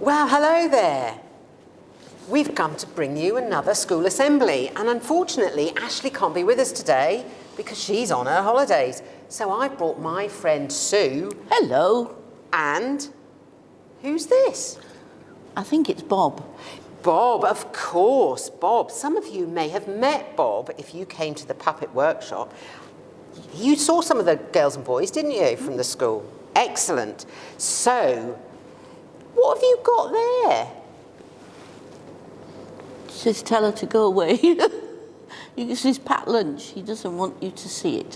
Well, hello there. We've come to bring you another school assembly, and unfortunately Ashley can't be with us today because she's on her holidays. So I brought my friend Sue. Hello. And who's this? I think it's Bob. Bob, of course, Bob. Some of you may have met Bob if you came to the puppet workshop. You saw some of the girls and boys, didn't you, from the school? Excellent. So, what have you got there? Just tell her to go away. It's his packed lunch. He doesn't want you to see it.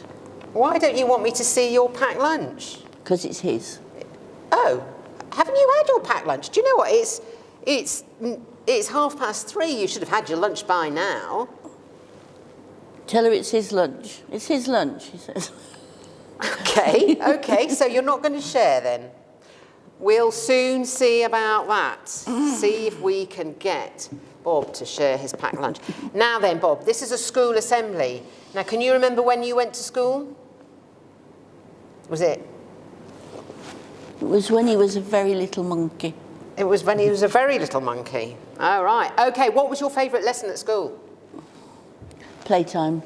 Why don't you want me to see your packed lunch? Because it's his. Oh, haven't you had your packed lunch? Do you know what? It's 3:30. You should have had your lunch by now. Tell her it's his lunch. It's his lunch, he says. Okay, so you're not going to share then? We'll soon see about that. See if we can get Bob to share his packed lunch. Now then, Bob, this is a school assembly. Now, can you remember when you went to school? Was it? It was when he was a very little monkey. It was when he was a very little monkey. All right. Okay, what was your favourite lesson at school? Playtime.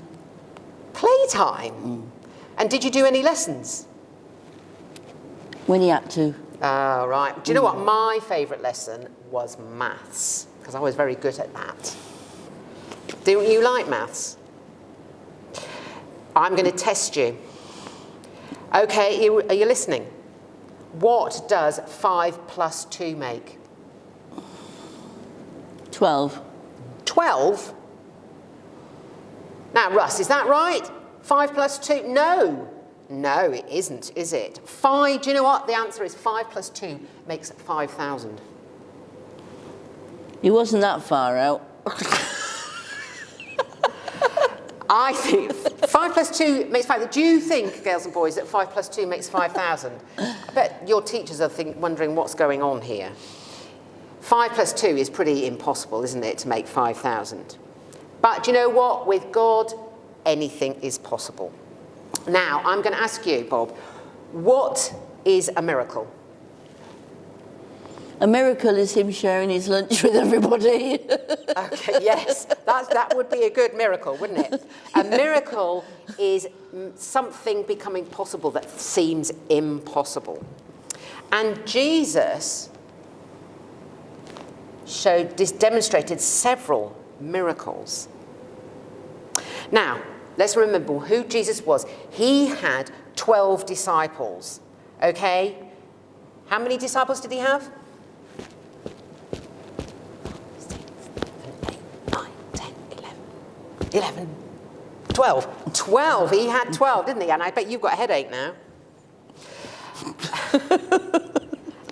Playtime? And did you do any lessons? When he had to. Oh, right. Do you know what? My favourite lesson was maths, because I was very good at that. Do you like maths? I'm going to test you. Okay, are you listening? What does 5 plus 2 make? 12. 12? Now, Russ, is that right? 5 plus 2? No. No, it isn't, is it? 5, do you know what? The answer is 5 plus 2 makes 5,000. He wasn't that far out. I think 5 plus 2 makes 5. Do you think, girls and boys, that 5 plus 2 makes 5,000? I bet your teachers are wondering what's going on here. 5 plus 2 is pretty impossible, isn't it, to make 5,000? But do you know what? With God, anything is possible. Now, I'm going to ask you, Bob, what is a miracle? A miracle is him sharing his lunch with everybody. Okay, yes, that would be a good miracle, wouldn't it? A miracle is something becoming possible that seems impossible. And Jesus demonstrated several miracles. Now, let's remember who Jesus was. He had 12 disciples, okay? How many disciples did he have? 11, 12. 12. He had 12, didn't he? And I bet you've got a headache now.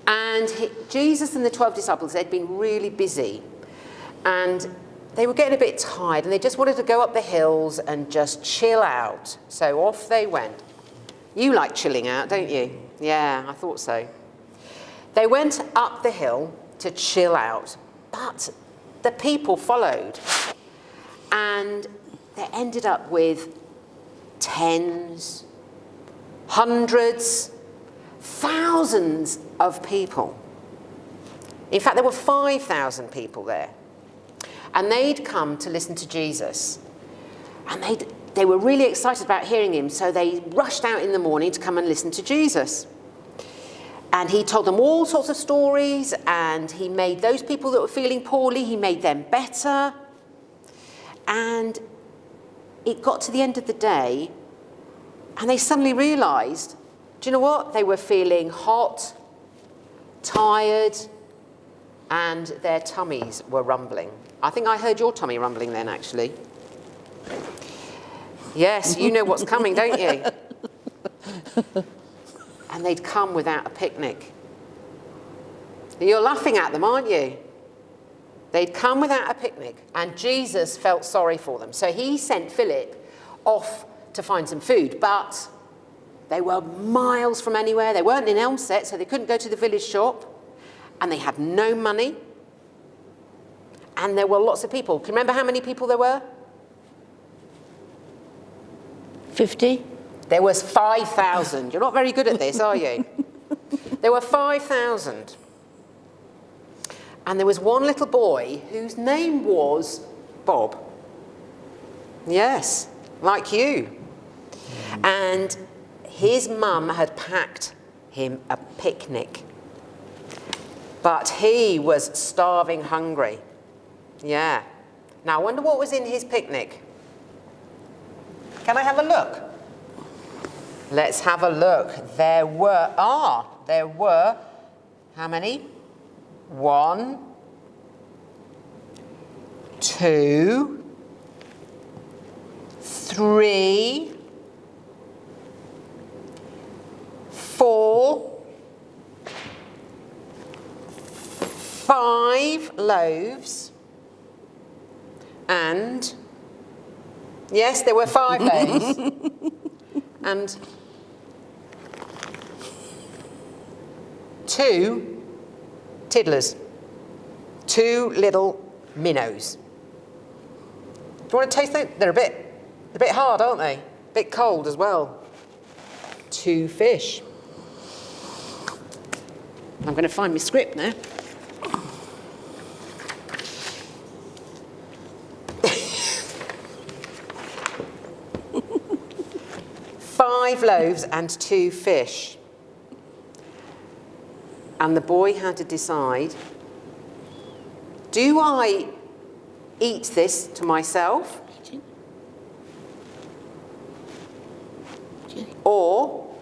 And Jesus and the 12 disciples, they'd been really busy. And they were getting a bit tired, and they just wanted to go up the hills and just chill out. So off they went. You like chilling out, don't you? Yeah, I thought so. They went up the hill to chill out, but the people followed. And they ended up with tens, hundreds, thousands of people. In fact, there were 5,000 people there. And they'd come to listen to Jesus. And they were really excited about hearing him, so they rushed out in the morning to come and listen to Jesus. And he told them all sorts of stories, and he made those people that were feeling poorly, he made them better. And it got to the end of the day, and they suddenly realised, do you know what? They were feeling hot, tired, and their tummies were rumbling. I think I heard your tummy rumbling then, actually. Yes, you know what's coming, don't you? And they'd come without a picnic. You're laughing at them, aren't you? They'd come without a picnic, and Jesus felt sorry for them. So he sent Philip off to find some food, but they were miles from anywhere. They weren't in Elmset, so they couldn't go to the village shop, and they had no money. And there were lots of people. Can you remember how many people there were? 50? There was 5,000. You're not very good at this, are you? There were 5,000. And there was one little boy whose name was Bob. Yes, like you. And his mum had packed him a picnic. But he was starving hungry. Yeah. Now, I wonder what was in his picnic. Can I have a look? Let's have a look. There were, how many? 1, 2, 3, 4, 5 loaves, and, yes, there were 5 loaves, and 2 tiddlers, 2 little minnows. Do you want to taste them? They're a bit hard, aren't they? A bit cold as well. 2 fish. I'm going to find my script now. Five loaves and 2 fish. And the boy had to decide, do I eat this to myself? Or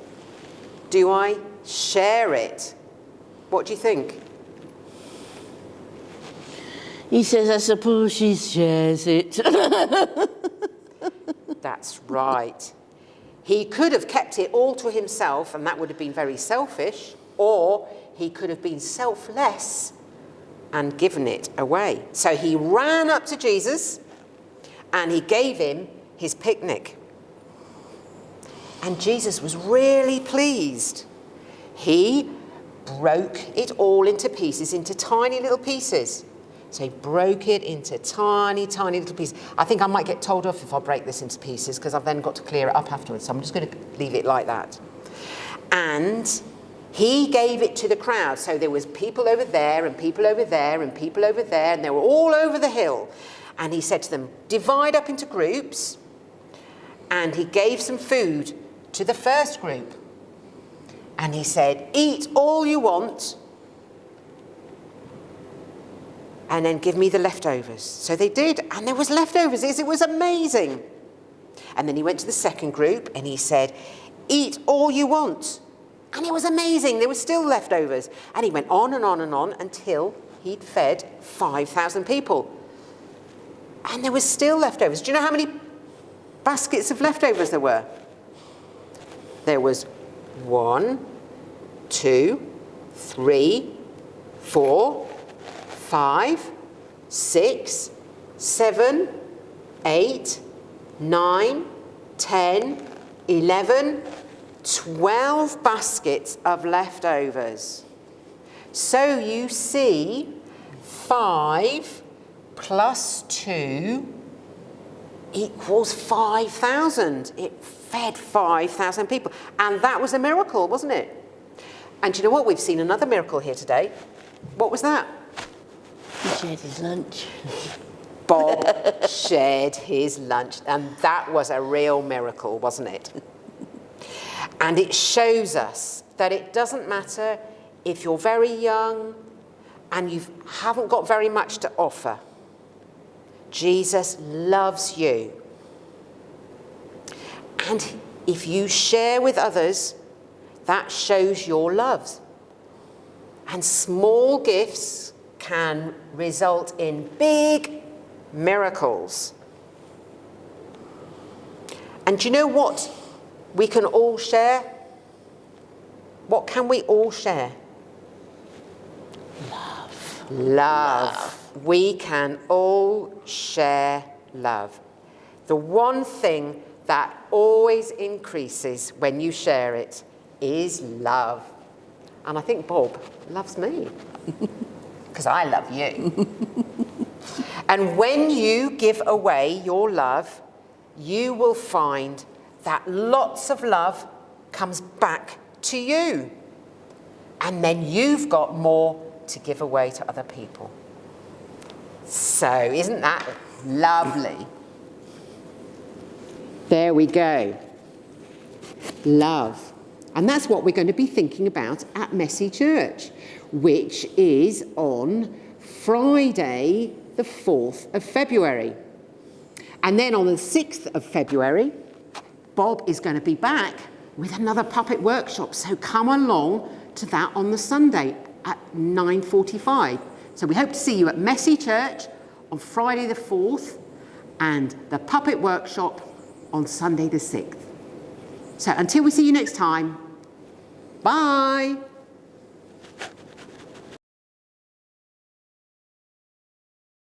do I share it? What do you think? He says, I suppose she shares it. That's right. He could have kept it all to himself, and that would have been very selfish, or he could have been selfless and given it away. So he ran up to Jesus and he gave him his picnic. And Jesus was really pleased. He broke it all into pieces, into tiny little pieces. So he broke it into tiny, tiny little pieces. I think I might get told off if I break this into pieces because I've then got to clear it up afterwards. So I'm just going to leave it like that. And he gave it to the crowd. So there was people over there and people over there and people over there, and they were all over the hill. And he said to them, divide up into groups. And he gave some food to the first group. And he said, eat all you want, and then give me the leftovers. So they did, and there was leftovers. It was amazing. And then he went to the second group and he said, eat all you want. And it was amazing. There were still leftovers. And he went on and on and on until he'd fed 5,000 people. And there was still leftovers. Do you know how many baskets of leftovers there were? There was 1, 2, 3, 4, 5, 6, 7, 8, 9, 10, 11, 12 baskets of leftovers. So you see, 5 plus 2 equals 5,000. It fed 5,000 people. And that was a miracle, wasn't it? And do you know what? We've seen another miracle here today. What was that? He shared his lunch. Bob shared his lunch. And that was a real miracle, wasn't it? And it shows us that it doesn't matter if you're very young and you haven't got very much to offer. Jesus loves you. And if you share with others, that shows your love. And small gifts can result in big miracles. And do you know what we can all share? What can we all share? Love. We can all share love. The one thing that always increases when you share it is love. And I think Bob loves me because I love you. And when you give away your love, you will find that lots of love comes back to you. And then you've got more to give away to other people. So, isn't that lovely? There we go. Love. And that's what we're going to be thinking about at Messy Church, which is on Friday, the 4th of February. And then on the 6th of February, Bob is going to be back with another puppet workshop. So come along to that on the Sunday at 9:45. So we hope to see you at Messy Church on Friday the 4th and the puppet workshop on Sunday the 6th. So until we see you next time, bye.